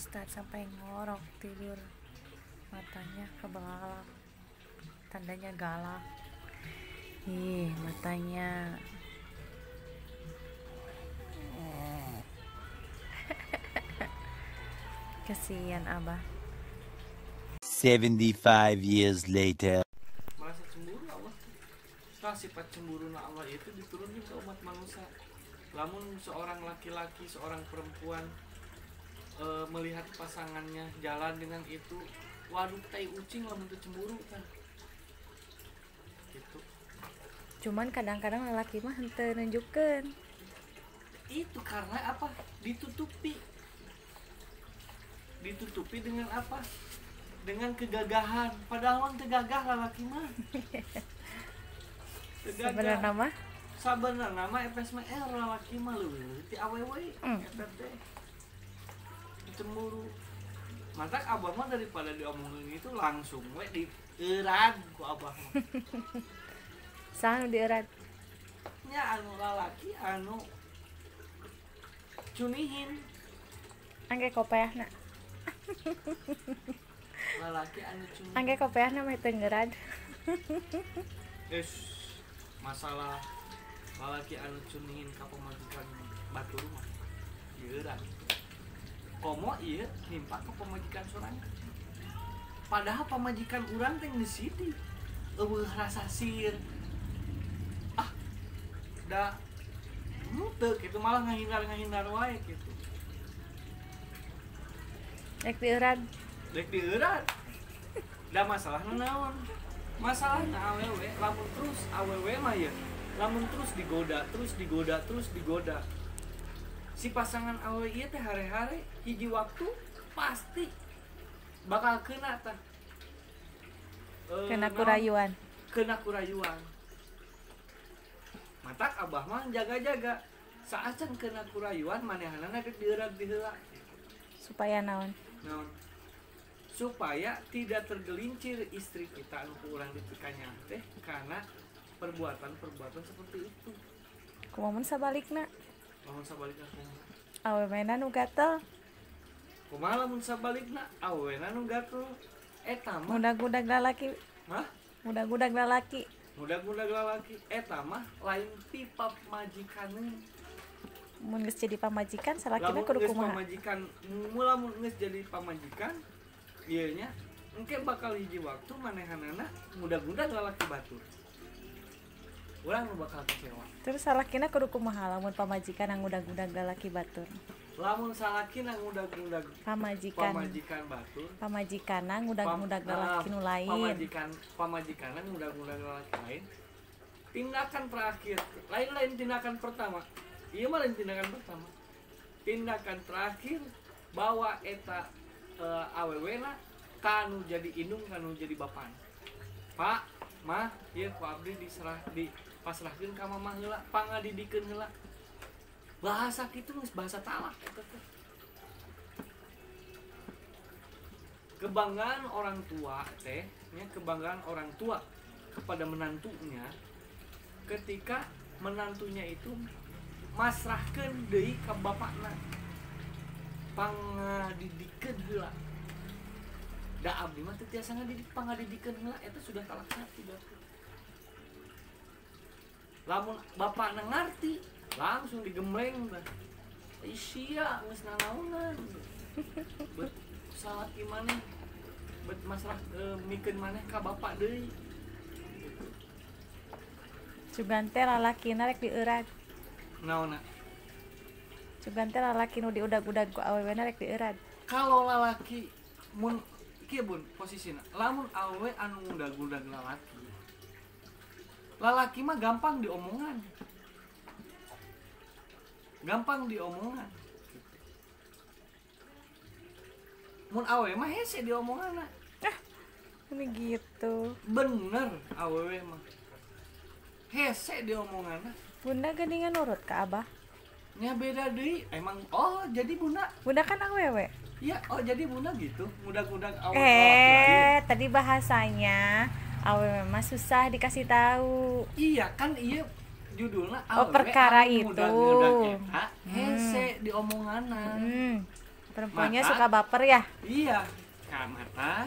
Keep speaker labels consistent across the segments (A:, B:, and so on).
A: Ustadz sampai ngorok tidur, matanya kebelalak, tandanya galak. Ih, matanya. Kasihan abah.
B: 75 years later.
C: Merasa cemburu Allah. Nah, sifat cemburu Allah itu diturunin ke umat manusia. Lamun seorang laki-laki, seorang perempuan melihat pasangannya jalan dengan itu, waduh tai ucing lamun teu cemburu kan. Gitu.
A: Cuman kadang-kadang lelaki mah henteu nunjukkeun.
C: Itu karena apa? Ditutupi dengan apa? Dengan kegagahan. Padahal teu gagah lelaki mah.
A: Sebenarnya mah
C: Sabenerna nama FSMR lalaki mah leuwih ti awewe eta teh cemburu. Mantap abah mah daripada diomongin itu langsung we dieuran ku abah mah.
A: saha nu dieurat?
C: Nya anu lalaki anu cunihin.
A: Angge kopeahna.
C: Lalaki anu cunihin.
A: Angge kopeahna mah teu ngeurad.
C: Masalah lalaki anu cunihin ka pamajikan batur mah dieuran. Komo ieu nimpa ka pamajikan sorangan. Padahal pamajikan urang teh geus siti. Eueuh rasa sir. Da teu kitu malah ngahindar wae kitu.
A: Rek dieurat.
C: Dek dieurat. Da masalahna naon? Masalahna awewe lamun terus awewe mah ya lamun terus digoda si pasangan awewe ieu teh hare-hare hiji waktu pasti bakal kena tah
A: Kena kurayuan.
C: matak abah mah jaga-jaga saacan kena kurayuan manehanana dek dieurat diheula
A: Supaya naon?
C: naon supaya tidak tergelincir istri kita anu urang dipikanya teh karena perbuatan seperti itu.
A: Kumaha sabalikna?
C: Lamun sabalikna kumaha?
A: Awewena nu gatel.
C: Kumaha lamun sabalikna awewena nu gatel? Eta mah
A: Mudag-mudag lalaki.
C: hah?
A: Mudag-mudag lalaki.
C: Mudag-mudag lalaki eta mah lain pipa majikaneun.
A: Mun geus jadi pamajikan salakina
C: Lamun
A: kudu
C: geus
A: kumaha?
C: pamajikan, mulamun geus jadi pamajikan, ieu nya engke bakal hiji waktu manehanana mudag-mudag lalaki batur. Urang nu bakal kecewa.
A: Terus salakina kudu kumaha lamun pamajikan yang mudag-mudag lalaki batur?
C: Lamun salakina mudag-mudag
A: Pamajikan
C: batur,
A: pamajikana mudag-mudag lalaki nu lain.
C: pamajikanna mudag-mudag lalaki lain. Tindakan terakhir, lain tindakan pertama. Ieu mah lain tindakan pertama. Tindakan terakhir bawa eta awewena kanu jadi indung kanu jadi bapan. Pak, mah, ieu ku abdi pasrahkeun ka mamah heula, pangadidikeun heula. Bahasa kitu geus bahasa talak eta teh. Kebanggaan orang tua teh, nya kebanggaan orang tua kepada menantunya ketika menantunya itu masrahkeun deui ka bapakna. Pangadidikeun heula. Da abdi mah teu tiasa ngadidik pangadidikeun heula eta sudah talak satu berarti. Lamun bapakna ngarti langsung digembleng dah. Sia geus nanaonan. Bet salat ki maneh. Bet masrah mikeun maneh ka bapak deui.
A: Cugan teh lalakina rek dieurat.
C: Naonna?
A: Cugan teh lalaki nu diudag-udag ku awewena rek dieurat.
C: Kalau lalaki mun kieu bun posisina. Lamun awewe anu udag-udag lalaki mah gampang diomongan. Mun awewe mah hese diomonganna.
A: Ini gitu.
C: Bener awewe mah hese diomonganna.
A: Bunda geuningan nurut ka abah.
C: Nya beda deui. Emang jadi bunda.
A: Bunda kan awewe.
C: Iya, jadi bunda gitu. Mudag-mudag awewe.
A: Tadi bahasanya awewe mah susah dikasih tahu.
C: Iya kan iya judulnya
A: Oh, perkara itu.
C: Hese diomonganna.
A: Perempuannya
C: Mata.
A: suka baper ya.
C: Iya, ka mata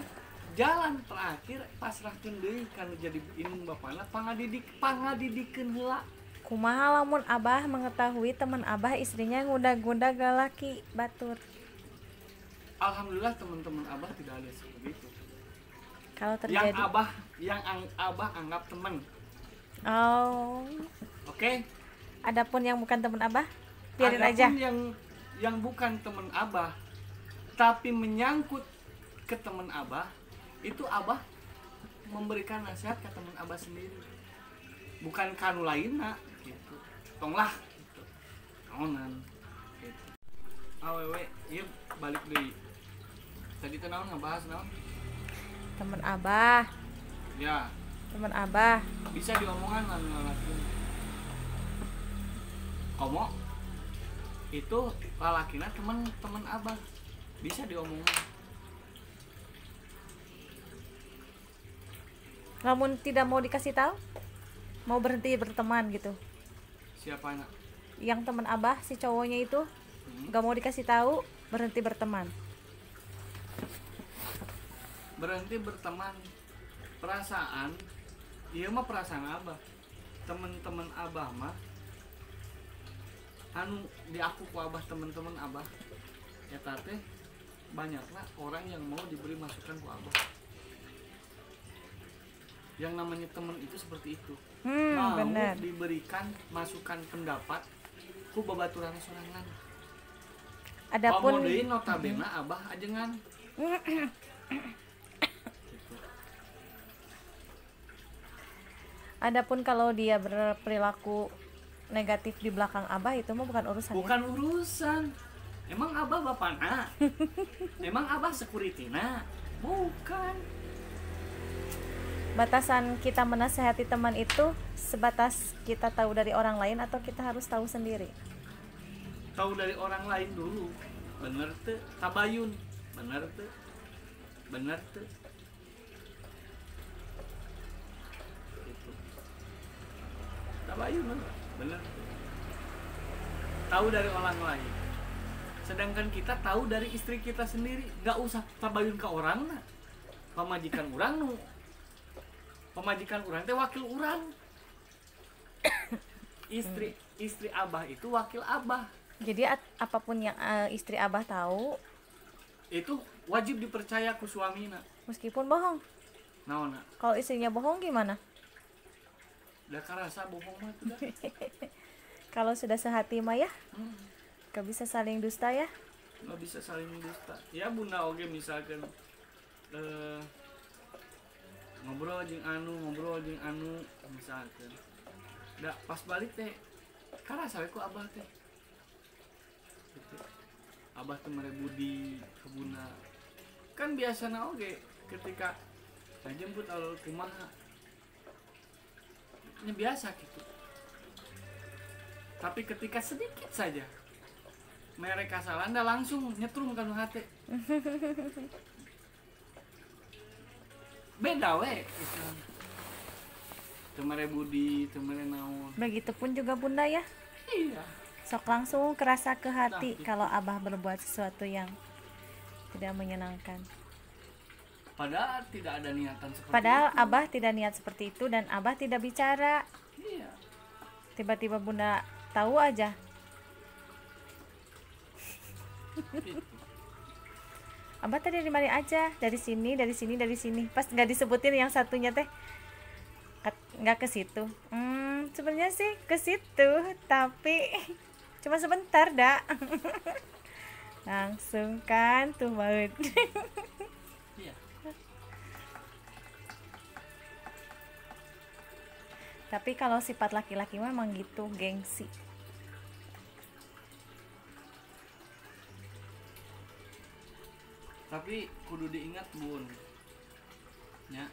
C: jalan terakhir pasrahkeun deui kanu jadi indung bapana pangadidikeun heula.
A: Kumaha lamun abah mengetahui teman abah istrinya ngudag-ngudag laki batur.
C: Alhamdulillah teman-teman abah tidak ada seperti itu.
A: Kalau
C: Yang
A: terjadi
C: abah anggap teman.
A: oh,
C: Oke?
A: adapun yang bukan teman abah biarin aja.
C: Adapun yang bukan teman abah tapi menyangkut ke teman abah, itu abah memberikan nasihat ke teman abah sendiri. Bukan kanu lainna gitu. Tonglah gitu. Naonan gitu. Awewe, ieu balik deui. Tadi teh naon ngabahas naon?
A: Teman abah,
C: Ya,
A: teman abah.
C: bisa diomongan lalaki. Komo itu lalakina teman abah. Bisa diomongin.
A: Lamun tidak mau dikasih tahu, mau berhenti berteman gitu.
C: Siapa anak?
A: Yang teman abah si cowoknya itu nggak mau dikasih tahu, berhenti berteman.
C: Berhenti berteman. Perasaan iya mah perasaan abah. Teman-teman abah mah anu diaku ku abah, teman-teman abah eta teh banyaknya orang yang mau diberi masukan ku abah. Yang namanya teman itu seperti itu. Mau
A: Bener.
C: diberikan masukan pendapat ku babaturan sorangan.
A: Adapun
C: Komo deui notabene abah ajengan.
A: adapun kalau dia berperilaku negatif di belakang abah itu mah bukan urusannya.
C: Bukan urusan. Emang abah bapana? Emang abah securityna? Bukan.
A: Batasan kita menasehati teman itu sebatas kita tahu dari orang lain atau kita harus tahu sendiri.
C: Tahu dari orang lain dulu. Bener tuh, tabayun. Bener tuh. Bener tuh. Gitu. Tabayun bener tuh. Tahu dari orang lain. Sedangkan kita tahu dari istri kita sendiri. Gak usah tabayun ke orang nah. Pamajikan orang nu. Pemajikan orang teh wakil orang. Istri abah itu wakil abah.
A: Jadi apapun yang istri abah tahu
C: Itu wajib dipercaya ku suamina.
A: meskipun bohong.
C: Naona?
A: Kalau istrinya bohong gimana?
C: Da karasa bohong mah tuh dah.
A: Kalau sudah sehati mah ya gak bisa saling dusta ya.
C: Nggak bisa saling dusta. Ya bunda oge misalkan ngobrol jeung anu misalkan. Da pas balik teh karasa we ku abah teh. Gitu. Abah teh mere budi ke bunda. Kan biasana oge ketika jemput alul kumaha. Ini biasa gitu. Tapi ketika sedikit saja mereka salah, anda langsung nyetrum kan hati. Beda we Islam. Temere budi, temere naon.
A: Begitupun juga bunda ya.
C: Iya.
A: Sok langsung kerasa ke hati
C: Nah,
A: kalau abah berbuat sesuatu yang tidak menyenangkan.
C: Padahal tidak ada niatan seperti
A: Padahal
C: itu.
A: abah tidak niat seperti itu dan abah tidak bicara.
C: Iya.
A: Tiba-tiba bunda tahu aja.
C: Gitu.
A: Abah tadi dari mana aja? Dari sini, dari sini, dari sini. Pas nggak disebutin yang satunya teh nggak ke situ. Sebenarnya sih ke situ, tapi cuma sebentar dah. Langsung kan tuh maut.
C: Iya.
A: Tapi kalau sifat laki-laki memang gitu, gengsi.
C: Tapi kudu diingat bun, nya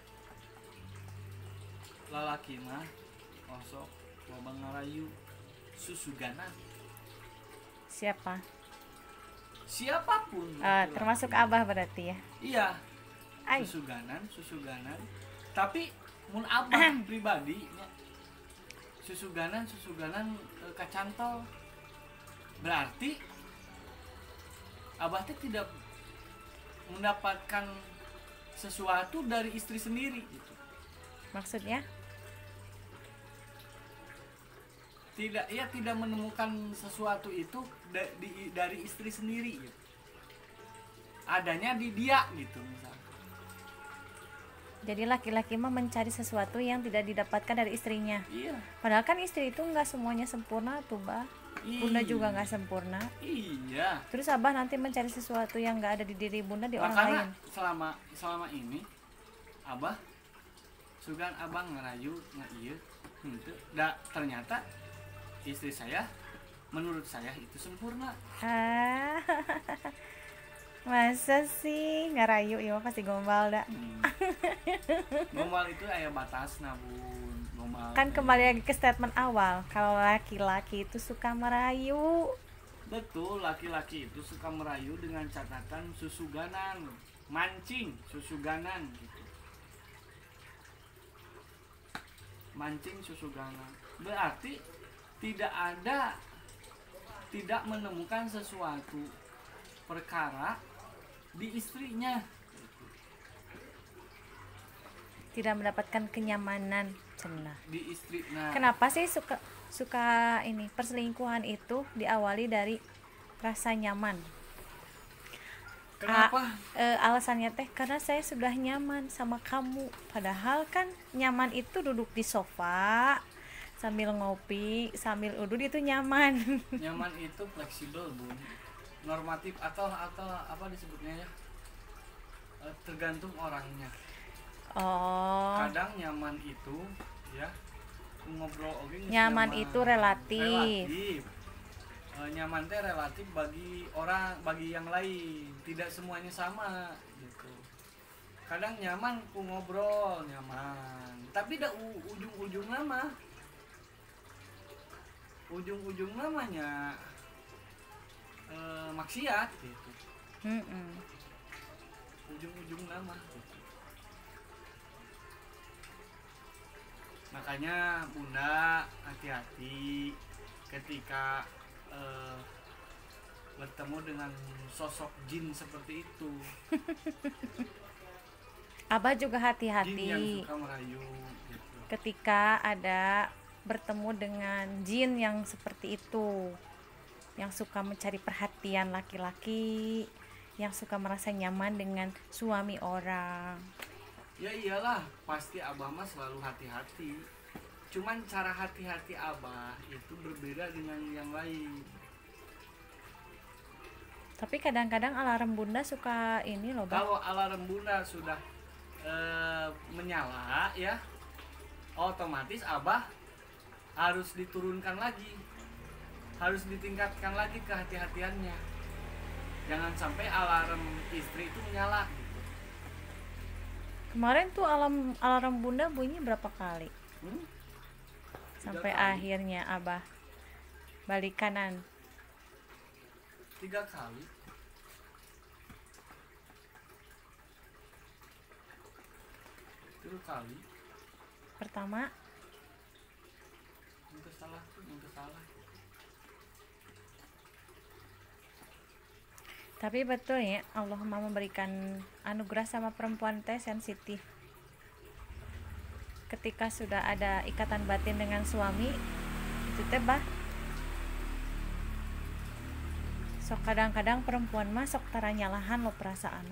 C: lalaki mah osok loba ngarayu susuganan
A: Siapa?
C: siapapun laki-laki.
A: Termasuk abah berarti ya.
C: Iya
A: Ai.
C: susuganan tapi mun abah pribadi nya, susuganan kacantol berarti Abah teh tidak mendapatkan sesuatu dari istri sendiri gitu.
A: Maksudnya?
C: Tidak menemukan sesuatu itu dari istri sendiri gitu. Adanya di dia gitu misalnya.
A: Jadi laki-laki mah mencari sesuatu yang tidak didapatkan dari istrinya.
C: Iya.
A: Padahal kan istri itu nggak semuanya sempurna tuh, Bah. Bunda juga nggak sempurna.
C: Iya.
A: Terus Abah nanti mencari sesuatu yang nggak ada di diri Bunda di orang
C: Makanya
A: lain.
C: selama ini Abah sugan Abang ngerayu ngeieu henteu da ternyata istri saya menurut saya itu sempurna.
A: Ah, masa sih ngarayu ya pasti gombal dah.
C: Gombal itu aya batasna Bun. Gombal
A: Kan kembali lagi ke statement awal, kalau laki-laki itu suka merayu.
C: betul, laki-laki itu suka merayu dengan catatan susuganan, mancing susuganan gitu. Mancing susuganan berarti tidak menemukan sesuatu perkara di istrinya,
A: Tidak mendapatkan kenyamanan, cenah.
C: di istrinya.
A: Kenapa sih suka ini perselingkuhan itu diawali dari rasa nyaman?
C: Kenapa?
A: Alasannya teh karena saya sudah nyaman sama kamu. Padahal kan nyaman itu duduk di sofa sambil ngopi, sambil udut itu nyaman.
C: Nyaman itu fleksibel Bun, normatif atau apa disebutnya ya, tergantung orangnya.
A: Oh,
C: Kadang nyaman itu ya ngobrol oke
A: nyaman itu relatif.
C: Nyaman teh relatif bagi orang, bagi yang lain, tidak semuanya sama gitu. Kadang nyaman ku ngobrol nyaman, tapi dah ujung namanya maksiat gitu. Ujung nama gitu. Makanya Bunda hati-hati ketika bertemu dengan sosok jin seperti itu.
A: Abah juga
C: Jin yang
A: hati-hati
C: suka merayu gitu.
A: ketika ada bertemu dengan jin yang seperti itu, yang suka mencari perhatian laki-laki, yang suka merasa nyaman dengan suami orang.
C: Ya iyalah, pasti Abah mah selalu hati-hati. Cuman cara hati-hati Abah itu berbeda dengan yang lain.
A: Tapi kadang-kadang alarm Bunda suka ini loh, Bah.
C: Kalau alarm Bunda sudah menyala ya, otomatis Abah harus diturunkan lagi, harus ditingkatkan lagi kehati-hatiannya. Jangan sampai alarm istri itu menyala gitu.
A: Kemarin tuh alarm Bunda bunyi berapa kali? Sampai
C: kali.
A: akhirnya Abah balik kanan.
C: 3 kali. Tiga kali.
A: Pertama,
C: Untuk salah.
A: tapi betul ya Allah mau memberikan anugerah sama perempuan teh sensitif. Ketika sudah ada ikatan batin dengan suami, itu teh Bah. Sok kadang-kadang perempuan mah sok tara nyalahan lo perasaan.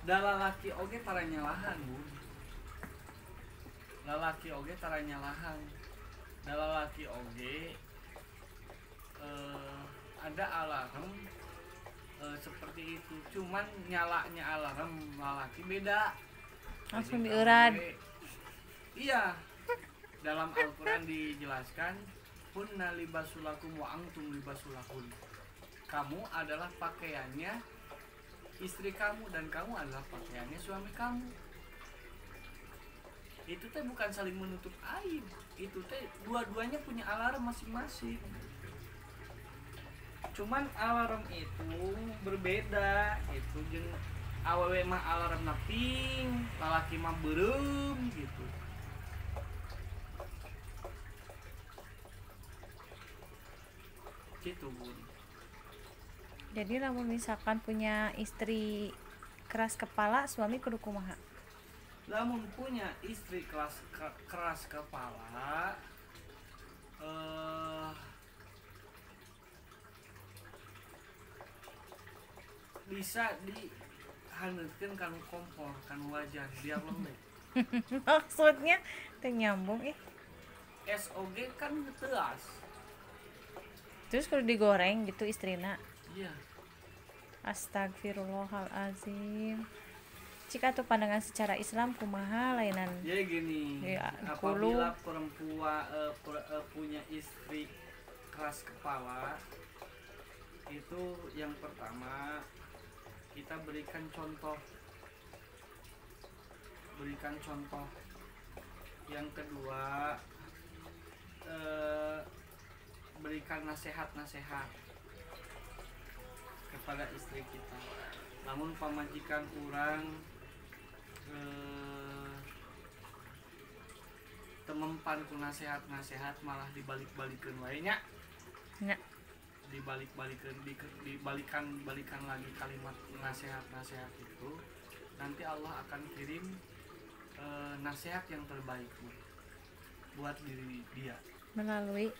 C: Da lalaki oge tara nyalahan, Bu. Lalaki oge tara nyalahan. Da lalaki oge ada alarm seperti itu. Cuman nyalanya alarm lalaki beda.
A: Langsung
C: Jadi
A: dieuran.
C: Iya. Dalam Al-Qur'an dijelaskan, "Hunna libasulakum wa antum libasulahun." Kamu adalah pakaiannya istri kamu dan kamu adalah pakaiannya suami kamu. Itu teh bukan saling menutup aib. Itu teh dua-duanya punya alarm masing-masing. Cuman alarm itu berbeda. Itu jeung awewe mah alarmna pink, lalaki mah beureum gitu. Gitu, Bun.
A: Jadi lamun misalkan punya istri keras kepala, suami kudu kumaha?
C: Lamun punya istri keras kepala, bisa dihaneutkeun kanu kompor, kanu wajan biar lembek.
A: Maksudnya teu nyambung
C: SOG kan teas.
A: Terus kudu digoreng gitu istrina.
C: Iya.
A: Astagfirullahalazim. Jika tuh pandangan secara Islam kumaha lainan.
C: Jadi gini,
A: Ya,
C: apabila perempuan punya istri keras kepala, itu yang pertama kita berikan contoh. Yang kedua, berikan nasihat-nasihat kepada istri kita. Namun pamajikan orang temempan ku nasihat-nasihat malah dibalik-balikan wae nya.
A: Nya.
C: Dibalikan lagi kalimat nasihat-nasihat itu, nanti Allah akan kirim nasihat yang terbaik buat diri dia
A: Melalui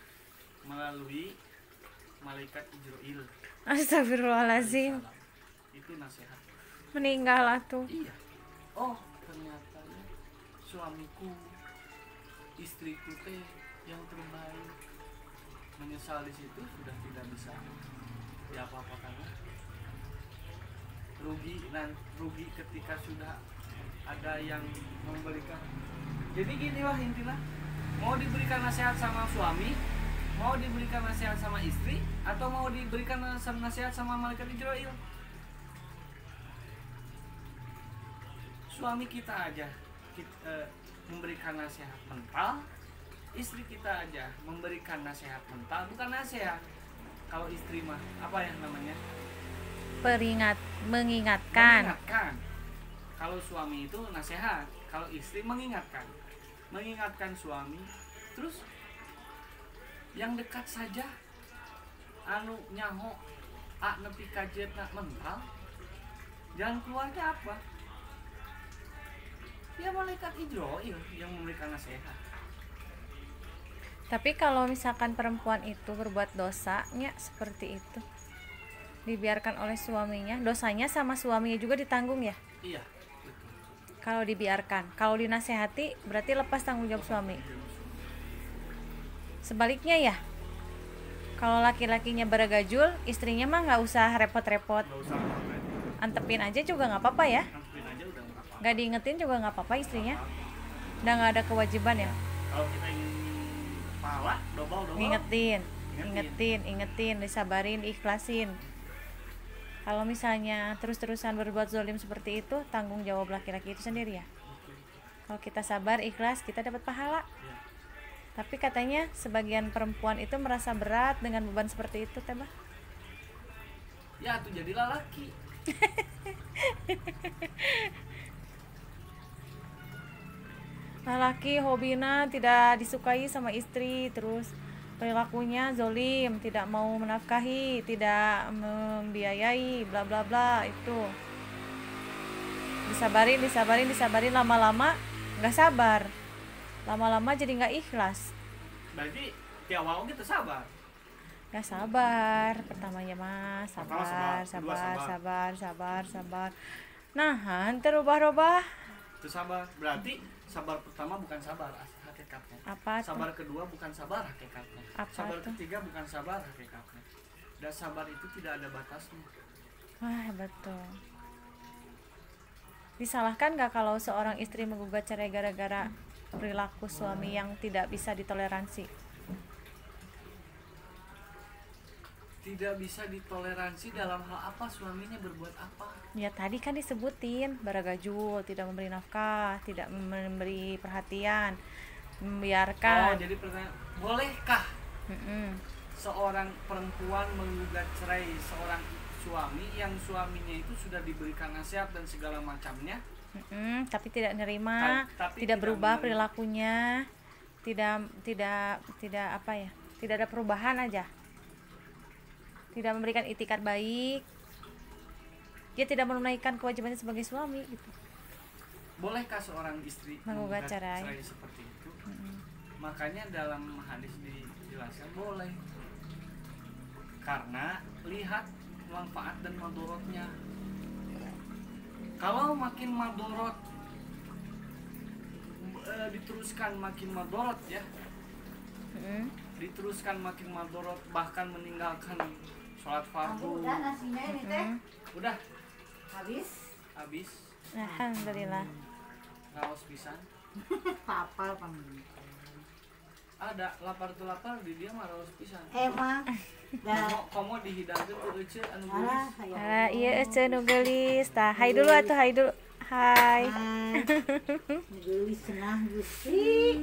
C: malaikat Ijroil.
A: Astagfirullahalazim.
C: Itu nasihat.
A: Meninggal atuh.
C: Iya. Oh, ternyata suamiku, istriku teh yang terbaik. Menyesal di situ sudah tidak bisa diapa-apakan. Rugi ketika sudah ada yang memberikan. Jadi gini lah intinya, mau diberikan nasihat sama suami, mau diberikan nasihat sama istri, atau mau diberikan nasihat sama malaikat Ijroil. Suami kita aja memberikan nasihat mental, istri kita aja memberikan nasihat mental, bukan nasihat. Kalau istri mah apa ya namanya?
A: Mengingatkan.
C: Kalau suami itu nasihat, kalau istri mengingatkan suami. Terus yang dekat saja anu nyaho nepi kajetna mental, jalan keluarnya apa? Ya malaikat Ijroil yang memberikan nasihat.
A: Tapi kalau misalkan perempuan itu berbuat dosanya seperti itu, dibiarkan oleh suaminya, dosanya sama suaminya juga ditanggung ya?
C: Iya.
A: Kalau dibiarkan, kalau dinasehati berarti lepas tanggung jawab suami. Sebaliknya ya, kalau laki-lakinya bergajul, istrinya mah nggak usah repot-repot. Antepin aja juga nggak apa-apa ya. Nggak diingetin juga nggak apa-apa istrinya. Udah nggak ada kewajiban ya.
C: Kalau kita ingin pahala, dobel.
A: Ingetin, disabarin, ikhlasin. Kalau misalnya terus-terusan berbuat zalim seperti itu, tanggung jawab laki-laki itu sendiri ya. Kalau kita sabar, ikhlas, kita dapat pahala.
C: Ya.
A: Tapi katanya sebagian perempuan itu merasa berat dengan beban seperti itu, Teh Bah.
C: Ya, tuh jadilah laki.
A: Laki hobina tidak disukai sama istri, terus perilakunya zolim, tidak mau menafkahi, tidak membiayai, bla bla bla, itu disabarin, lama-lama nggak sabar, lama-lama jadi nggak ikhlas.
C: Berarti di awal kita sabar.
A: Nggak sabar, pertamanya mah
C: Pertama
A: sabar. Nah, terubah-ubah.
C: Itu sabar. Berarti sabar pertama bukan sabar hakikatnya.
A: Apa
C: sabar kedua bukan sabar hakikatnya. Sabar
A: itu?
C: ketiga bukan sabar hakikatnya. Dan sabar itu tidak ada batasnya.
A: Wah, betul. Disalahkan gak kalau seorang istri menggugat cerai gara-gara perilaku suami yang tidak bisa ditoleransi?
C: Tidak bisa ditoleransi dalam hal apa? Suaminya berbuat apa?
A: Ya tadi kan disebutin, baragajul, tidak memberi nafkah, tidak memberi perhatian, membiarkan.
C: Oh, jadi pertanyaan, bolehkah seorang perempuan menggugat cerai seorang suami yang suaminya itu sudah diberikan nasihat dan segala macamnya,
A: tapi tidak nerima,
C: tapi
A: tidak berubah
C: menerima.
A: perilakunya, tidak apa ya, tidak ada perubahan aja. tidak memberikan itikat baik, dia tidak menunaikan kewajibannya sebagai suami gitu.
C: Bolehkah seorang istri
A: Menggugat cerai?
C: seperti itu? Makanya dalam hadis dijelaskan boleh. Karena lihat manfaat dan madorotnya. Kalau makin madorot diteruskan makin madorot ya, diteruskan makin madorot, bahkan meninggalkan sholat fardu.
D: Udah nasinya ini teh.
C: Udah
D: Habis.
A: Alhamdulillah.
C: Raos pisan.
D: Papal paman.
C: Ada lapar tuh lapar di dia mah raos pisan.
D: Emang. Dah.
C: Komo dihidangkeun ku euceul anu
D: Alah,
C: geus.
A: Ah, iya ece nu geulis. Tah, hai dulu atuh, hai dulu. Hai.
D: Gelis cenah Gusti.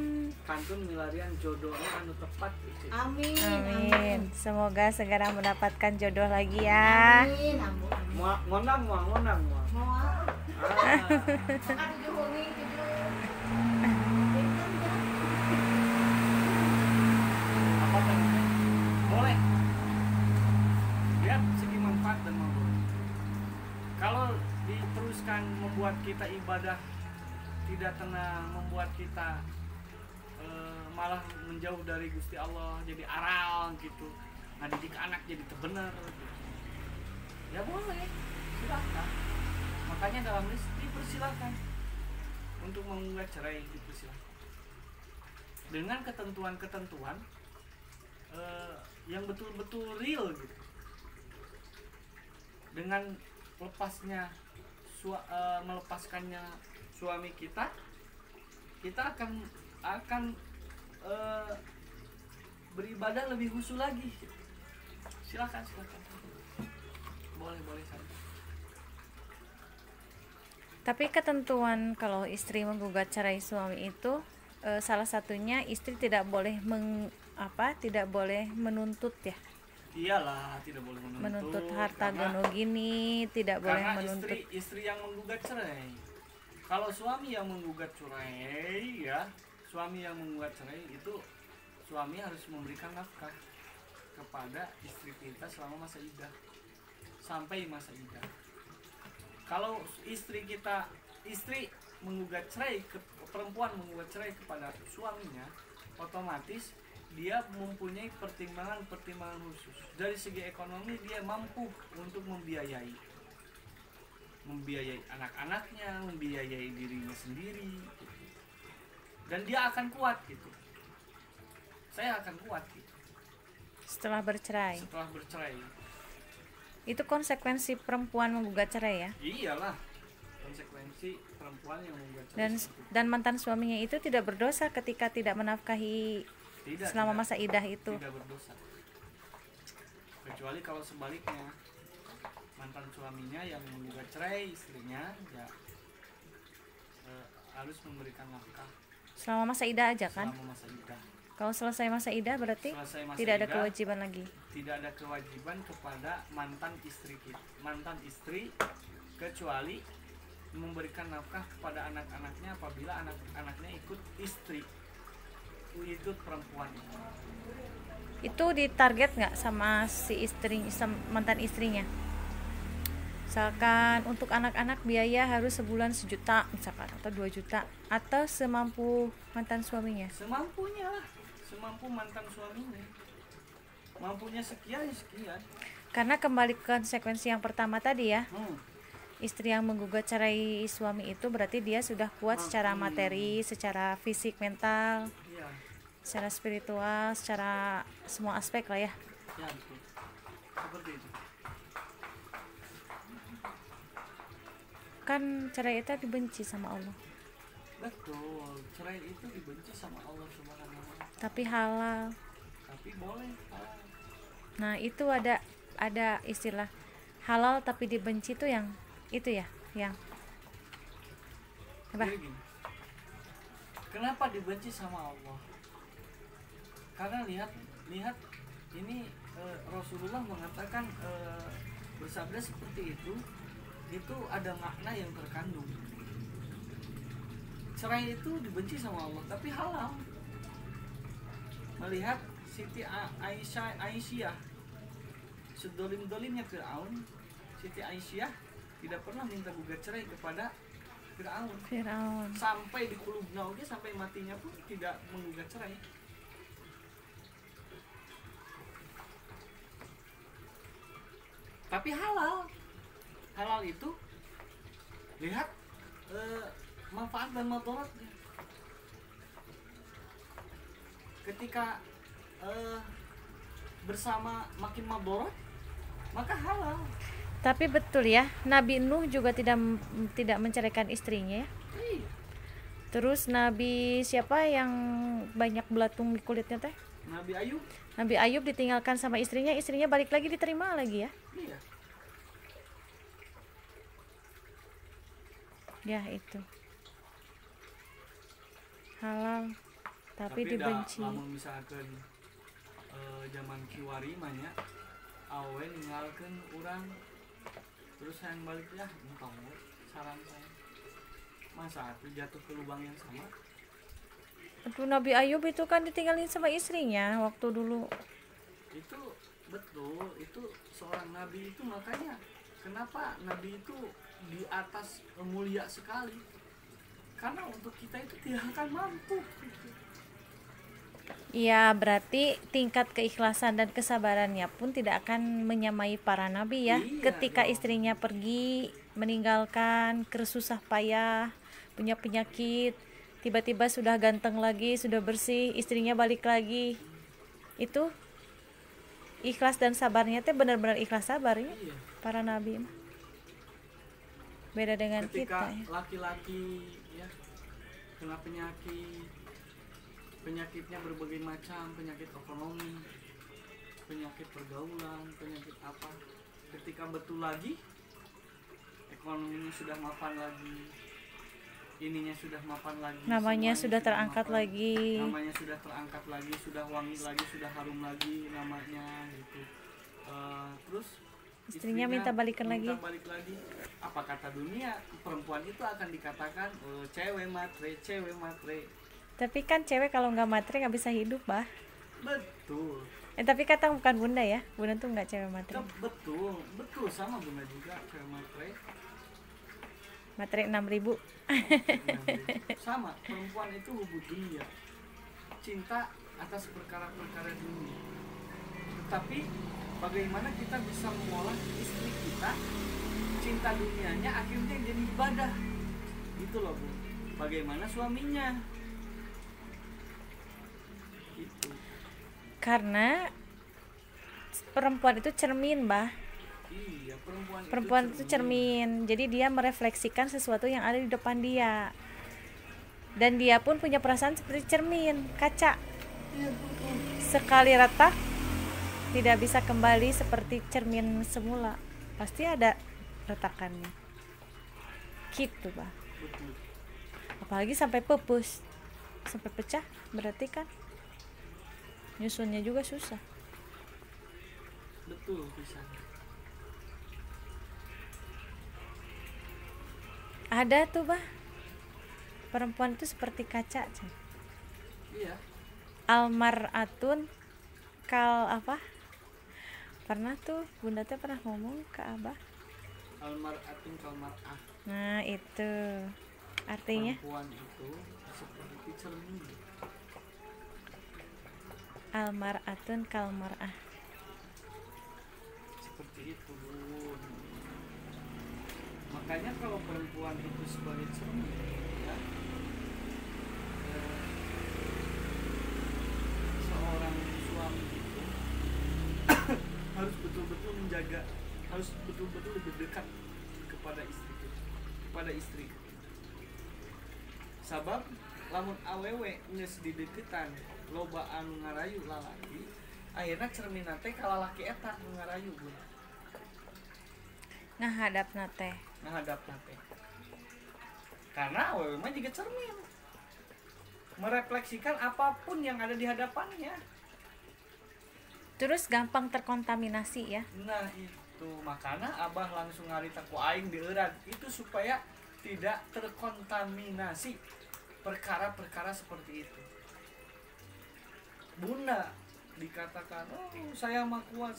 C: Kantun milarian jodohnya anu tepat euceul.
D: Amin.
A: Amin. Semoga segera mendapatkan jodoh lagi ya.
D: Amin. Ampun.
C: Ngonang mah.
D: Mau apa?
C: Ah.
D: Makan 7 wengi 7.
C: Apa tadi? Boleh. Lihat segi manfaat dan madorot. Kalau diteruskan membuat kita ibadah tidak tenang, membuat kita malah menjauh dari Gusti Allah, jadi aral gitu, ngadidik anak jadi terbener gitu. Ya boleh, silakan. Makanya dalam list dipersilakan untuk menggugat cerai, dipersilakan dengan ketentuan-ketentuan yang betul-betul real gitu. Dengan melepaskannya suami kita akan beribadah lebih khusyuk lagi. Silakan. Boleh saja.
A: Tapi ketentuan kalau istri menggugat cerai suami itu salah satunya istri tidak boleh tidak boleh menuntut ya.
C: Iyalah, tidak boleh menuntut
A: Harta gono gini, tidak boleh
C: karena
A: menuntut.
C: istri yang menggugat cerai. Kalau suami yang menggugat cerai ya, suami yang menggugat cerai itu suami harus memberikan nafkah kepada istri kita selama masa iddah, sampai masa iddah. Kalau istri menggugat cerai, perempuan menggugat cerai kepada suaminya, otomatis dia mempunyai pertimbangan khusus. Dari segi ekonomi dia mampu untuk membiayai anak-anaknya, membiayai dirinya sendiri, dan dia akan kuat gitu. Saya akan kuat gitu.
A: Setelah bercerai. Itu konsekuensi perempuan menggugat cerai ya.
C: Iyalah, konsekuensi perempuan yang menggugat cerai.
A: Dan mantan suaminya itu tidak berdosa ketika tidak menafkahi selama masa iddah itu.
C: Tidak berdosa. Kecuali kalau sebaliknya, mantan suaminya yang menggugat cerai istrinya ya harus memberikan nafkah
A: Selama masa iddah aja kan?
C: selama masa iddah.
A: Kalau selesai masa iddah berarti
C: Selesai masa
A: tidak ada
C: iddah,
A: kewajiban lagi.
C: Tidak ada kewajiban kepada mantan istri kecuali memberikan nafkah kepada anak-anaknya apabila anak-anaknya ikut perempuan
A: Itu ditarget nggak sama si istri, mantan istrinya? Misalkan untuk anak-anak biaya harus sebulan 1 juta misalkan, atau 2 juta, atau semampu mantan suaminya.
C: semampunya lah, semampu mantan suaminya, mampunya sekian.
A: Karena kembali ke konsekuensi yang pertama tadi ya, istri yang menggugat cerai suami itu berarti dia sudah kuat secara materi, secara fisik, mental,
C: Iya,
A: secara spiritual, secara semua aspek lah ya.
C: ya betul, seperti itu.
A: Kan cerai itu dibenci sama Allah,
C: Betul, cerai itu dibenci sama Allah Subhanahu wa Ta'ala,
A: tapi halal.
C: tapi boleh halal.
A: Nah itu ada istilah halal tapi dibenci tuh yang itu ya, yang apa?
C: Jadi gini, kenapa dibenci sama Allah? Karena lihat ini Rasulullah mengatakan bersabda seperti itu ada makna yang terkandung. Cerai itu dibenci sama Allah tapi halal. Melihat Siti Aisyah sedolim-dolimnya Fir'aun, Siti Aisyah tidak pernah minta gugat cerai kepada Fir'aun. Sampai di kulubna oke, sampai matinya pun tidak menggugat cerai. Tapi halal itu lihat manfaat dan mudaratnya. Ketika bersama makin mudarat, maka halal.
A: Tapi betul ya, Nabi Nuh juga tidak menceraikan istrinya ya.
C: Iya.
A: Terus Nabi siapa yang banyak belatung di kulitnya teh?
C: Nabi Ayub.
A: Nabi Ayub ditinggalkan sama istrinya balik lagi diterima lagi ya.
C: Iya.
A: Ya itu. Halal tapi dibenci.
C: Lamun misalkan zaman kiwari mah nya awe ninggalkeun urang terus yang balik ya entong saran saya. Masa atuh jatuh ke lubang yang sama?
A: Aduh, Nabi Ayub itu kan ditinggalin sama istrinya waktu dulu.
C: Itu betul, itu seorang nabi itu, makanya kenapa nabi itu di atas mulia sekali, karena untuk kita itu tidak akan mampu.
A: Iya, berarti tingkat keikhlasan dan kesabarannya pun tidak akan menyamai para nabi ya.
C: Iya,
A: ketika
C: dong.
A: istrinya pergi meninggalkan, kesusah payah, punya penyakit, tiba-tiba sudah ganteng lagi, sudah bersih, istrinya balik lagi. Itu ikhlas dan sabarnya teh benar-benar ikhlas sabarnya
C: Iya.
A: para nabi mah. Beda dengan
C: Ketika
A: kita ya.
C: laki-laki ya kena penyakitnya berbagai macam, penyakit ekonomi, penyakit pergaulan, penyakit apa, ketika betul lagi ekonominya sudah mapan lagi, ininya sudah mapan lagi,
A: Namanya
C: semuanya
A: sudah terangkat
C: mapan.
A: lagi.
C: Namanya sudah terangkat lagi, sudah wangi lagi, sudah harum lagi namanya gitu. Terus
A: Istrinya minta balikan lagi.
C: balik lagi. Apa kata dunia, perempuan itu akan dikatakan cewek matre.
A: Tapi kan cewek kalau nggak matre nggak bisa hidup, bah.
C: Betul.
A: Tapi kata bukan bunda ya, bunda tuh nggak cewek matre.
C: Betul sama bunda juga cewek matre.
A: Matre 6.000.
C: Sama, perempuan itu hubung dunia, cinta atas perkara-perkara dunia. Tetapi bagaimana kita bisa mengolah istri kita, cinta dunianya akhirnya jadi ibadah. Gitu loh Bu. Bagaimana suaminya? Gitu.
A: Karena perempuan itu cermin, bah.
C: Iya,
A: Perempuan itu cermin. Jadi dia merefleksikan sesuatu yang ada di depan dia. Dan dia pun punya perasaan seperti cermin, kaca.
C: Iya, betul.
A: Sekali retak tidak bisa kembali seperti cermin semula. Pasti ada retakannya. Gitu, bah.
C: Betul.
A: Apalagi sampai pupus, sampai pecah, berarti kan nyusunnya juga susah.
C: Betul bisa.
A: Ada tuh, bah, perempuan itu seperti kaca, Cen.
C: Iya.
A: Almaratun kal apa, pernah tuh bunda teh pernah ngomong ke abah.
C: Almaratun kalmar'ah.
A: Nah itu artinya
C: Perempuan itu seperti cermin.
A: almaratun kalmarah.
C: Seperti itu Bun. Makanya kalau perempuan itu sebagai cermin ya, seorang suami itu harus betul-betul menjaga, harus betul-betul lebih dekat kepada istri. Sabab lamun awewe geus di deketan loba anu ngarayu lalaki, akhirnya cermin teh ka lalaki eta nu ngarayu Bun.
A: Ngahadapna teh.
C: Ngahadapna teh. Karena awewe mah juga cermin. Merefleksikan apapun yang ada di hadapannya.
A: Terus gampang terkontaminasi ya.
C: Nah itu makanya abah langsung ngarita ku aing di euran itu supaya tidak terkontaminasi perkara-perkara seperti itu. Bunda dikatakan, oh saya mah kuat,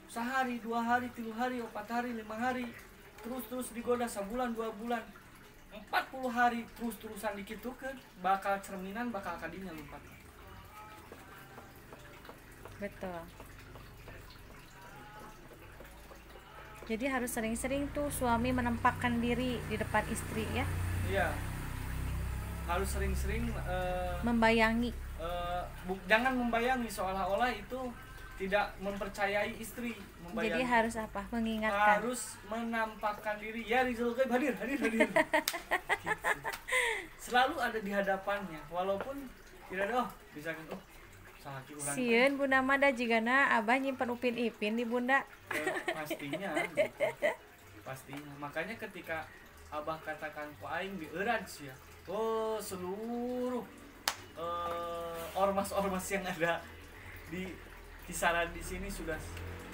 C: sehari, 2 hari, 3 hari, 4 hari, 5 hari, terus digoda sebulan, 2 bulan, 40 hari terus-terusan dikitukeun, bakal cerminan, bakal kadinya lompat.
A: Betul. Jadi harus sering-sering tuh suami menempatkan diri di depan istri ya,
C: Iya, harus sering-sering
A: membayangi.
C: jangan membayangi seolah-olah itu tidak mempercayai istri.
A: Jadi
C: Membayangi
A: harus apa? Mengingatkan.
C: harus menampakkan diri, ya Rizal Gaib hadir. Gitu. Selalu ada di hadapannya, walaupun tidak ada, bisa kan, salah urang.
A: Sieun bunda mah da jigana abah nyimpen Upin Ipin di bunda.
C: Pastinya gitu. Pastinya, makanya ketika abah katakan ku aing dieuran sih ya, seluruh ormas-ormas yang ada di kisaran di sini sudah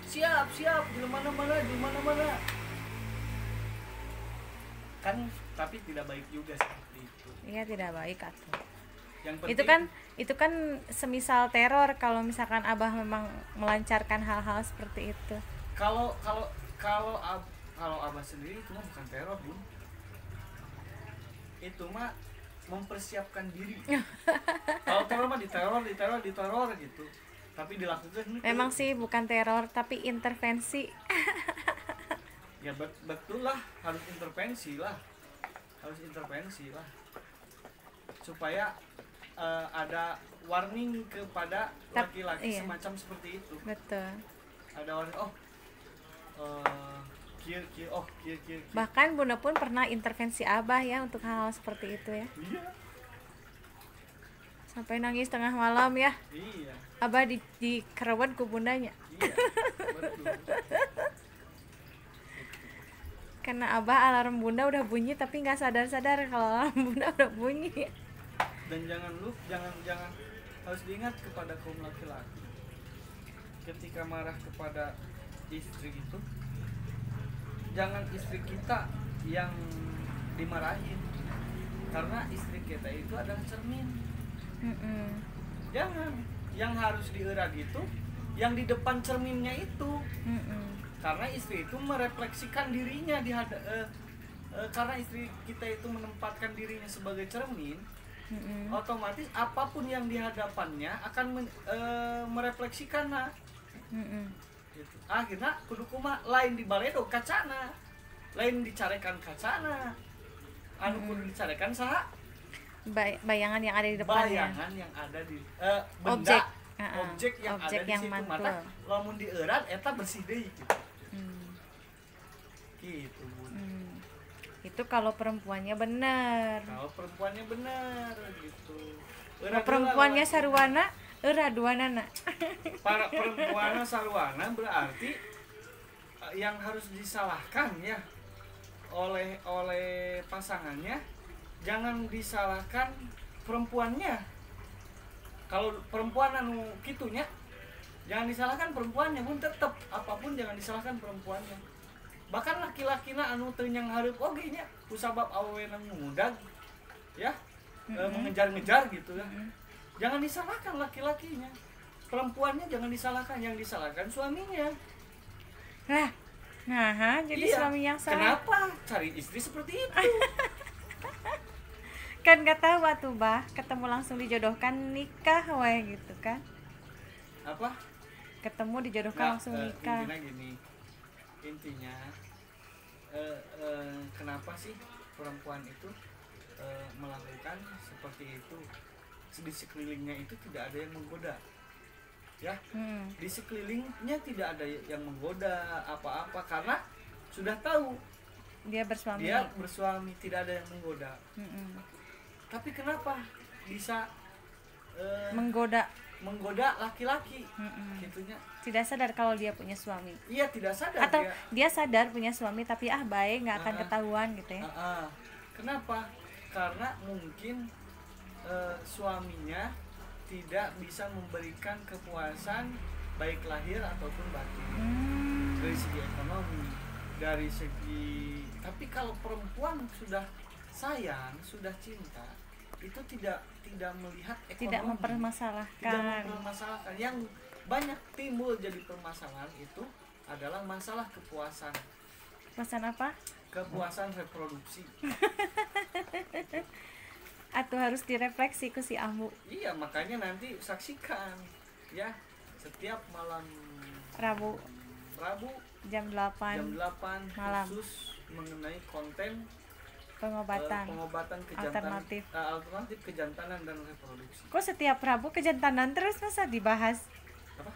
C: siap di mana-mana kan, tapi tidak baik juga seperti itu.
A: Iya, tidak baik atuh.
C: Yang penting
A: Itu kan semisal teror kalau misalkan abah memang melancarkan hal-hal seperti itu.
C: kalau abah sendiri itu mah bukan teror, Bun. Itu mah mempersiapkan diri. Kalau teror mah diteror gitu. Tapi dilakukan gitu.
A: Memang sih bukan teror tapi intervensi.
C: Ya betul lah, harus intervensi lah. Supaya ada warning kepada laki-laki
A: iya.
C: semacam seperti itu.
A: Betul.
C: Ada warning, kieu.
A: Bahkan bunda pun pernah intervensi abah ya untuk hal-hal seperti itu ya.
C: Iya.
A: Sampai nangis tengah malam ya.
C: Iya.
A: Abah di kerewan ku bundanya.
C: Iya. Betul.
A: Karena abah alarm bunda udah bunyi tapi nggak sadar-sadar kalau alarm bunda udah bunyi.
C: Dan jangan harus diingat kepada kaum laki-laki, ketika marah kepada istri itu, jangan istri kita yang dimarahin, karena istri kita itu adalah cermin. Jangan, yang harus dieurat itu yang di depan cerminnya itu. Karena istri itu merefleksikan dirinya karena istri kita itu menempatkan dirinya sebagai cermin. Otomatis apapun yang di hadapannya akan merefleksikan gitu. Akhirnya kudu kumaha, lain dibaledo kacana, lain dicarekan kacana, anu kudu dicarekan saha
A: Bayangan yang ada di depannya.
C: bayangan yang ada di benda objek yang
A: objek
C: ada di
A: yang
C: situ.
A: mantul.
C: Mata lamun dieurat eta bersih deui gitu. Gitu, Bun.
A: Itu kalau perempuannya benar.
C: Kalau perempuannya benar gitu.
A: Kalau perempuannya sarwana, duanana.
C: Para perempuan sarwana berarti yang harus disalahkan ya oleh pasangannya, jangan disalahkan perempuannya. Kalau perempuan anu kitunya, jangan disalahkan perempuannya, pun tetap apapun jangan disalahkan perempuannya. Bahkan laki-lakina anu teu nyang hareup oge nya kusabab awewena ngudag ya, mengejar-ngejar gitu ya. Jangan disalahkan laki-lakinya, perempuannya jangan disalahkan, yang disalahkan suaminya.
A: Jadi
C: Iya.
A: suami yang salah.
C: Kenapa cari istri seperti itu?
A: Kan nggak tahu atuh bah, ketemu langsung dijodohkan nikah wae gitu kan.
C: Apa?
A: Ketemu dijodohkan langsung nikah.
C: Intinya kenapa sih perempuan itu melakukan seperti itu? Di sekelilingnya itu tidak ada yang menggoda ya. Di sekelilingnya tidak ada yang menggoda apa-apa, karena sudah tahu
A: Dia bersuami.
C: tidak ada yang menggoda. Tapi kenapa bisa
A: Menggoda.
C: laki-laki gitunya?
A: Tidak sadar kalau dia punya suami.
C: Iya, tidak sadar.
A: Atau dia sadar punya suami tapi baik nggak akan ketahuan gitu ya.
C: Kenapa? Karena mungkin suaminya tidak bisa memberikan kepuasan baik lahir ataupun batin. Dari segi ekonomi, dari segi, tapi kalau perempuan sudah sayang, sudah cinta, itu tidak melihat ekonomi,
A: Tidak mempermasalahkan.
C: Yang banyak timbul jadi permasalahan itu adalah masalah kepuasan.
A: Pesan apa?
C: Kepuasan reproduksi.
A: Atau harus direfleksi ku si Ambu.
C: Iya, makanya nanti saksikan ya setiap malam
A: Rabu
C: Rabu
A: jam 8
C: jam 8
A: malam.
C: khusus mengenai konten
A: pengobatan.
C: pengobatan kejantanan
A: Alternatif.
C: alternatif kejantanan dan reproduksi.
A: Kok setiap Rabu kejantanan terus masa dibahas?
C: Apa?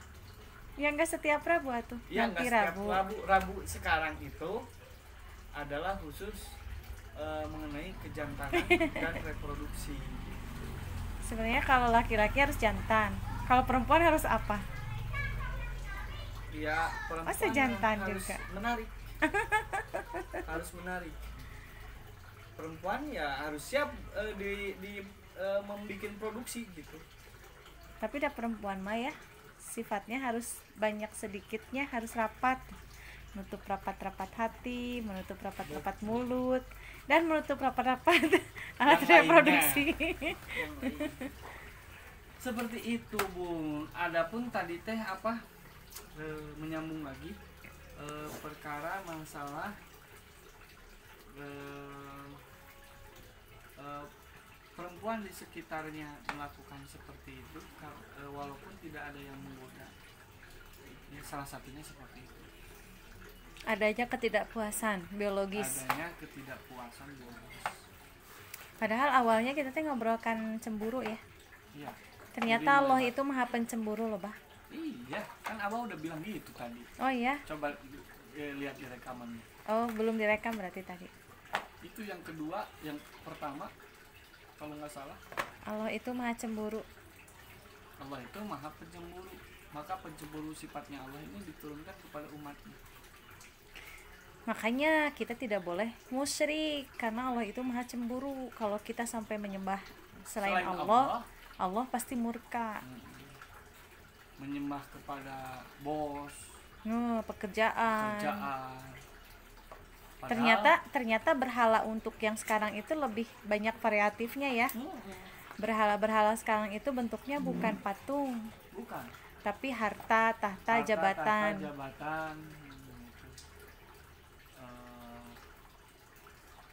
A: Ya enggak setiap Rabu atuh.
C: Ya
A: Nanti
C: nggak setiap Rabu sekarang itu adalah khusus mengenai kejantanan dan reproduksi.
A: Sebenarnya kalau laki-laki harus jantan. Kalau perempuan harus apa?
C: Ya perempuan
A: Masa jantan
C: harus
A: juga?
C: menarik. Harus menarik. Perempuan ya harus siap di membuat produksi gitu.
A: Tapi udah perempuan mah ya sifatnya harus banyak sedikitnya harus rapat. Menutup rapat-rapat hati, menutup rapat-rapat mulut, dan menutup rapat-rapat alat
C: lainnya.
A: reproduksi.
C: Yang lain. Seperti itu, Bung. Adapun tadi teh apa? Menyambung lagi perkara masalah perempuan di sekitarnya melakukan seperti itu walaupun tidak ada yang menggoda. Ya, salah satunya seperti itu.
A: Adanya ketidakpuasan biologis.
C: Adanya ketidakpuasan biologis.
A: Padahal awalnya kita teh ngobrolkan cemburu ya.
C: Iya.
A: Ternyata
C: Jadi
A: Allah
C: mulai-
A: itu maha pencemburu loh, Bah.
C: Iya, kan Abah udah bilang gitu tadi.
A: Oh iya.
C: Coba lihat di rekamannya.
A: Oh, belum direkam berarti tadi.
C: Itu yang kedua, yang pertama kalau nggak salah
A: Allah itu maha cemburu.
C: Allah itu maha pencemburu. Maka pencemburu sifatnya Allah ini diturunkan kepada umatnya.
A: Makanya kita tidak boleh musyrik karena Allah itu maha cemburu. Kalau kita sampai menyembah selain Allah, Allah pasti murka.
C: Menyembah kepada bos,
A: Pekerjaan.
C: kerjaan. Padahal,
A: Ternyata berhala untuk yang sekarang itu lebih banyak variatifnya ya. Berhala-berhala sekarang itu bentuknya bukan patung,
C: bukan
A: tapi harta, tahta, jabatan.
C: jabatan,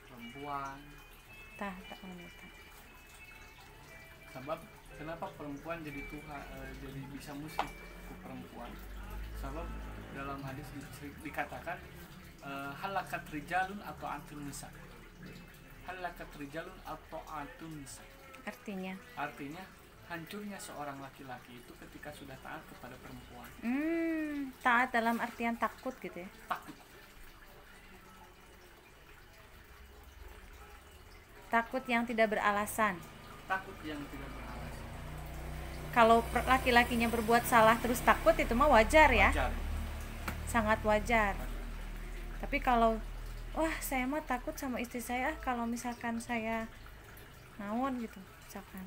C: perempuan.
A: Tahta wanita.
C: Sebab kenapa perempuan jadi Tuhan, jadi bisa musyrik ke perempuan? Sebab dalam hadis dikatakan halakat rijalun atau antun nisa. Halakat rijalun atau antun nisa. Artinya hancurnya seorang laki-laki itu ketika sudah taat kepada perempuan.
A: Taat dalam artian takut gitu ya.
C: Takut.
A: Takut yang tidak beralasan.
C: Takut yang tidak beralasan.
A: Kalau laki-lakinya berbuat salah terus takut itu mah wajar ya.
C: Wajar.
A: Sangat wajar. Tapi kalau wah saya mah takut sama istri saya kalau misalkan saya naon gitu misalkan.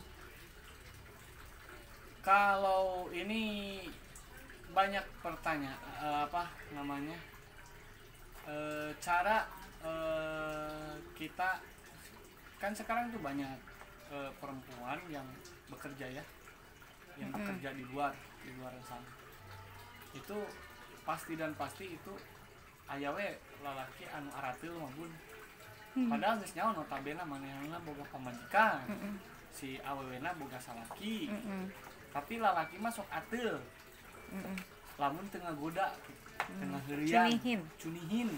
C: Kalau ini banyak pertanyaan cara kita kan sekarang tuh banyak perempuan yang bekerja ya, yang bekerja di luar sana. Itu pasti itu ayawe lalaki anu aratil mah Bun. Padahal geus nyaho notabene manehna boga pamajikan. Si awewena boga salaki. Tapi lalaki mah sok ateul. Lamun teu ngagoda, teu ngaheurian, cunihin.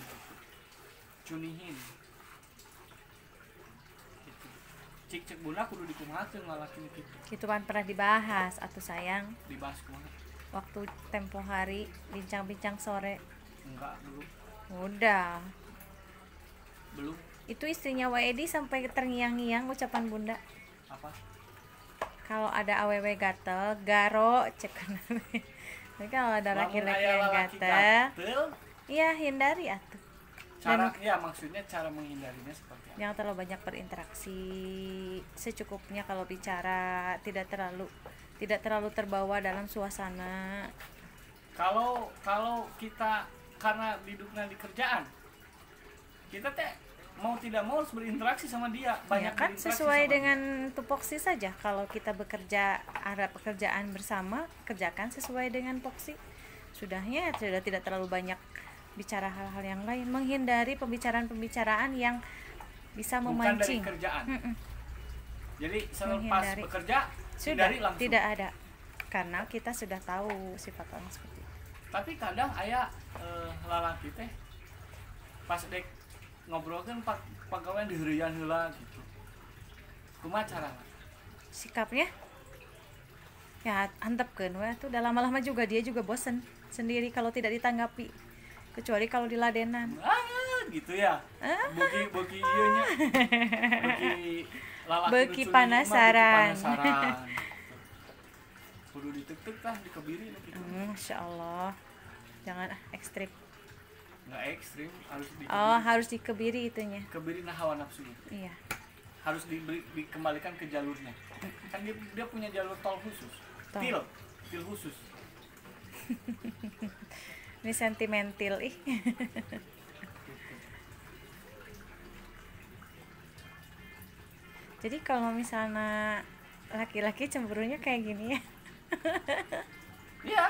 C: Gitu. Cik bunda kudu dikumahakeun lalaki kitu.
A: Itu kan pernah dibahas atuh sayang.
C: Dibahas kumaha?
A: Waktu tempo hari bincang-bincang sore.
C: Enggak, belum.
A: Udah.
C: Belum.
A: Itu istrinya Waedi sampai terngiang-ngiang ucapan bunda.
C: Apa?
A: Kalau ada awewe gatel, garo cek. Tapi kalau ada laki-laki yang gatel, iya hindari atuh.
C: Ya maksudnya cara menghindarinya seperti apa?
A: Yang terlalu banyak berinteraksi, secukupnya kalau bicara, tidak terlalu terbawa dalam suasana.
C: Kalau kita karena hidupnya di kerjaan, kita teh mau tidak mau harus berinteraksi sama dia, banyak
A: Ya kan
C: berinteraksi
A: sesuai
C: sama
A: dengan tupoksi saja. Kalau kita bekerja ada pekerjaan bersama, kerjakan sesuai dengan poksi. Sudahnya sudah tidak terlalu banyak bicara hal-hal yang lain, menghindari pembicaraan-pembicaraan yang bisa
C: Bukan dari
A: memancing.
C: kerjaan.
A: Mm-mm.
C: Jadi selepas
A: Menghindari.
C: bekerja
A: Sudah
C: hindari langsung.
A: tidak ada, karena kita sudah tahu sifat orang seperti itu.
C: Tapi kadang aya lalaki teh pas dek ngobrolkeun pagawean diheureuyaan heula gitu. Kumaha carana?
A: Sikapnya ya antepkeun we tuh, udah lama-lama juga dia juga bosen sendiri kalau tidak ditanggapi, kecuali kalau diladenan.
C: Gitu ya. Beuki ieu nya. Beuki lalaki
A: Beuki
C: lucu
A: panasaran.
C: Beuki panasaran. Kudu ditek-tek tah dikebiri gitu.
A: Masya Allah, jangan ekstrim.
C: Nggak ekstrim, harus dikebiri.
A: Oh, harus dikebiri itunya.
C: Kebiri hawa nafsu itu.
A: Iya.
C: Harus dikembalikan ke jalurnya. Kan dia punya jalur tol khusus.
A: Tol.
C: Til khusus.
A: Ini sentimental ih. Jadi kalau misalnya laki-laki cemburunya kayak gini ya.
C: Iya.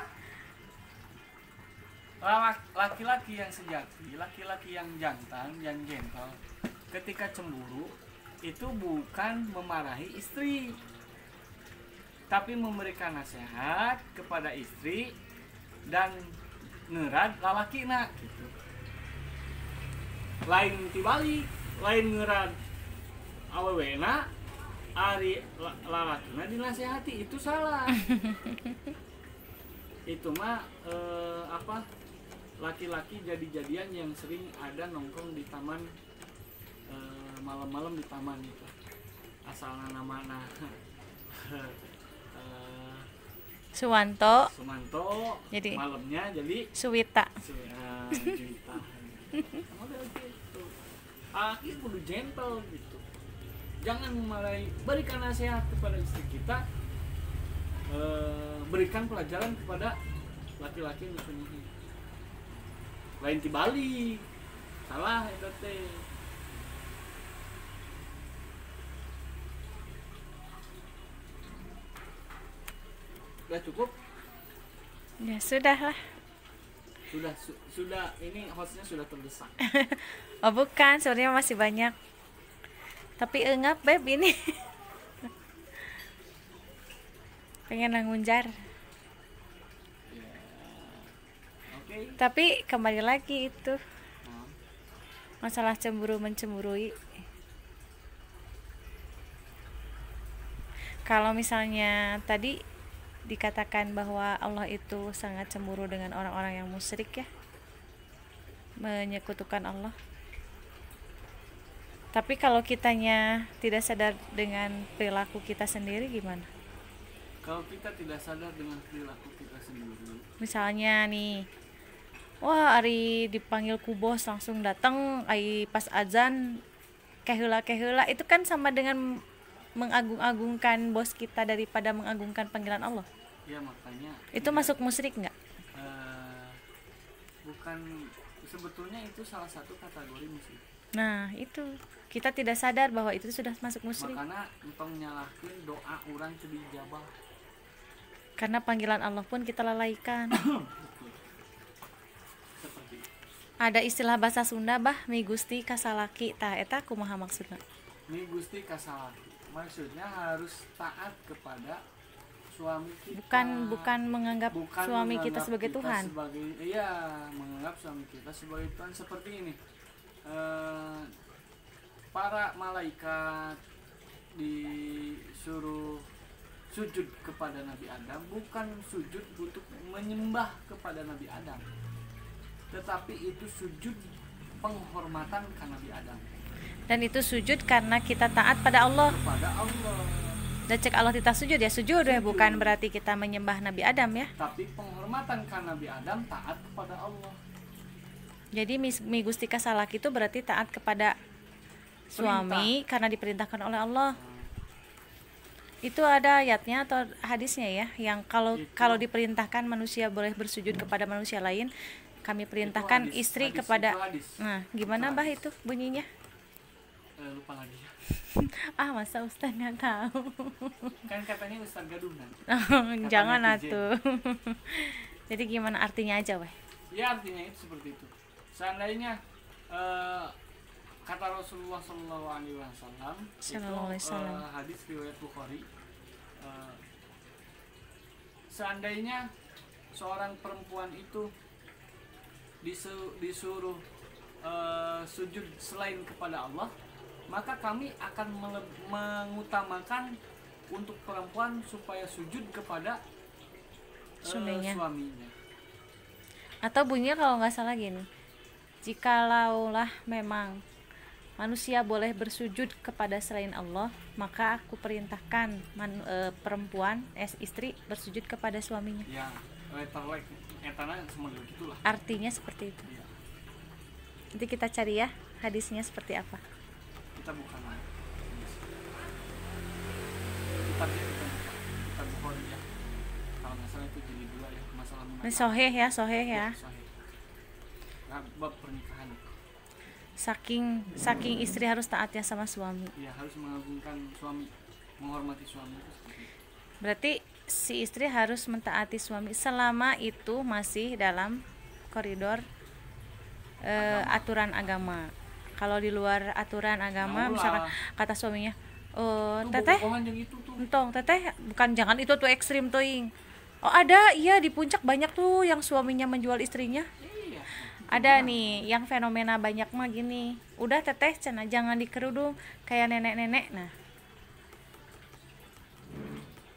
C: Laki-laki yang sejati, laki-laki yang jantan, yang gentle, ketika cemburu itu bukan memarahi istri, tapi memberikan nasihat kepada istri dan ngerad lalakina gitu. Lain tibalik, lain ngerad awewena, ari lalakina dinasehati, itu salah. Itu mah laki-laki jadi-jadian yang sering ada nongkrong di taman, malam-malam di taman gitu, asalna namana
A: Suwanto
C: Sumanto,
A: Jadi
C: malamnya jadi
A: Suwita.
C: Juwita. Model gitu. Laki kudu gentle gitu, jangan memarahi, berikan nasihat kepada istri kita, berikan pelajaran kepada laki-laki yang disunyihi. Lain tibalik, salah itu teh. Udah cukup?
A: Ya sudah lah.
C: Sudah ini hostnya sudah terdesak.
A: Oh bukan, sebenarnya masih banyak. Tapi engap beb ini. Pengen ngunjar.
C: Oke.
A: Tapi kembali lagi itu
C: Nah,
A: masalah cemburu mencemburui. Kalau misalnya tadi dikatakan bahwa Allah itu sangat cemburu dengan orang-orang yang musyrik ya, menyekutukan Allah. Tapi kalau kitanya tidak sadar dengan perilaku kita sendiri gimana?
C: kalau kita tidak sadar dengan perilaku kita sendiri,
A: Misalnya nih, wah Ari dipanggil ku bos langsung datang, ai pas azan keheula itu kan sama dengan mengagung-agungkan bos kita daripada mengagungkan panggilan Allah.
C: ya makanya
A: Itu masuk musyrik nggak?
C: bukan, sebetulnya itu salah satu kategori musik.
A: Nah itu kita tidak sadar bahwa itu sudah masuk musyrik
C: Makanya entong nyalahkeun doa urang teu dijabah.
A: karena panggilan Allah pun kita lalaikan.
C: Seperti itu.
A: Ada istilah bahasa Sunda bah mi gusti kasalaki tah eta kumaha maksudna?
C: Ini Gusti kasalaki, maksudnya harus taat kepada suami kita.
A: Bukan menganggap
C: Bukan
A: suami kita
C: menganggap
A: sebagai Tuhan.
C: Iya, menganggap suami kita sebagai Tuhan. Seperti ini, para malaikat disuruh sujud kepada Nabi Adam, bukan sujud untuk menyembah kepada Nabi Adam, tetapi itu sujud penghormatan ke Nabi Adam,
A: Dan itu sujud karena kita taat pada Allah.
C: kepada Allah.
A: Dan cek Allah kita sujud ya sujud ya, bukan berarti kita menyembah Nabi Adam ya.
C: Tapi penghormatan ke Nabi Adam, taat kepada Allah.
A: Jadi mi gusti kasalaki itu berarti taat kepada suami karena diperintahkan oleh Allah. Itu ada ayatnya atau hadisnya ya, yang kalau diperintahkan manusia boleh bersujud kepada manusia lain, kami perintahkan
C: Itu hadis,
A: istri
C: hadis,
A: kepada.
C: itu hadis.
A: Nah, gimana
C: Itu
A: bah
C: hadis.
A: itu bunyinya?
C: Lupa lagi.
A: Ah, masa Ustaz nggak tahu.
C: Kan katanya Ustaz gaduhan.
A: Jangan
C: netizen.
A: atuh. Jadi gimana artinya aja weh?
C: Ya artinya itu seperti itu. Seandainya kata Rasulullah Shallallahu Alaihi Wasallam itu
A: Sallallahu alaihi wasallam.
C: hadis riwayat Bukhari, seandainya seorang perempuan itu disuruh sujud selain kepada Allah, maka kami akan mengutamakan untuk perempuan supaya sujud kepada
A: Suaminya.
C: suaminya.
A: Atau bunyinya kalau nggak salah gini, jikalaulah memang manusia boleh bersujud kepada selain Allah, maka aku perintahkan perempuan istri bersujud kepada suaminya.
C: Ya, letter like etana semuanya gitulah.
A: Artinya seperti itu.
C: Ya,
A: Nanti kita cari ya hadisnya seperti apa.
C: kita bukan kitabnya kita buka, kita Bukhari ya. Kalau nggak salah itu jadi 2 ya, masalah
A: Ini
C: mengenai
A: soheh ya, soheh ya.
C: sahih. Nah, bab pernikahan.
A: Saking istri harus taatnya sama suami.
C: Ya, harus mengagungkan suami, menghormati suami itu seperti itu.
A: Berarti si istri harus mentaati suami selama itu masih dalam koridor aturan agama. Kalau di luar aturan agama,
C: Ya Allah.
A: misalkan kata suaminya,
C: Tuh,
A: teteh,
C: bohongan yang itu tuh.
A: entong teteh, bukan jangan itu tuh ekstrim tuh ing. Oh ada, iya di puncak banyak tuh yang suaminya menjual istrinya.
C: Iya.
A: Ada nih yang fenomena banyak mah gini, udah teteh cenah jangan dikerudung kayak nenek-nenek. Nah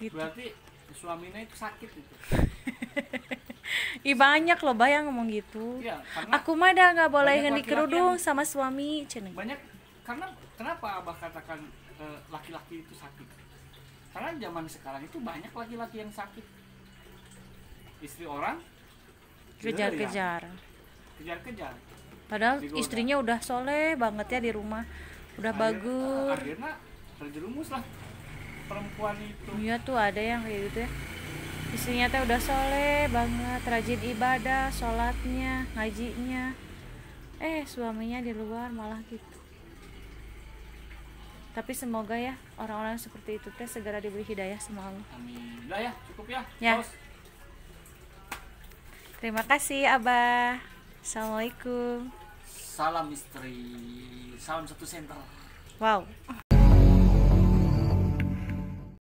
A: gitu.
C: Berarti suaminya itu sakit itu.
A: Ih banyak loh bayang ngomong gitu.
C: Iya, karena
A: Aku mah dah nggak boleh
C: banyak
A: yang
C: laki-laki
A: dikerudung
C: yang-
A: sama suami cenah.
C: banyak, karena kenapa Abah katakan laki-laki itu sakit? Karena zaman sekarang itu banyak laki-laki yang sakit. Istri orang
A: Kejar-kejar.
C: kejar-kejar.
A: Padahal
C: Digoda.
A: istrinya udah soleh banget ya di rumah, udah bagus.
C: Akhirnya terjerumus lah perempuan itu.
A: Iya tuh ada yang kayak gitu ya. Istrinya teh udah soleh banget, rajin ibadah, sholatnya, ngajinya. Suaminya di luar malah gitu. Tapi semoga ya orang-orang seperti itu teh segera diberi hidayah sama Allah.
C: Amin. Udah ya, cukup ya.
A: Ya.
C: Bos.
A: Terima kasih Abah. Assalamualaikum.
C: Salam istri. Salam satu senter.
A: Wow.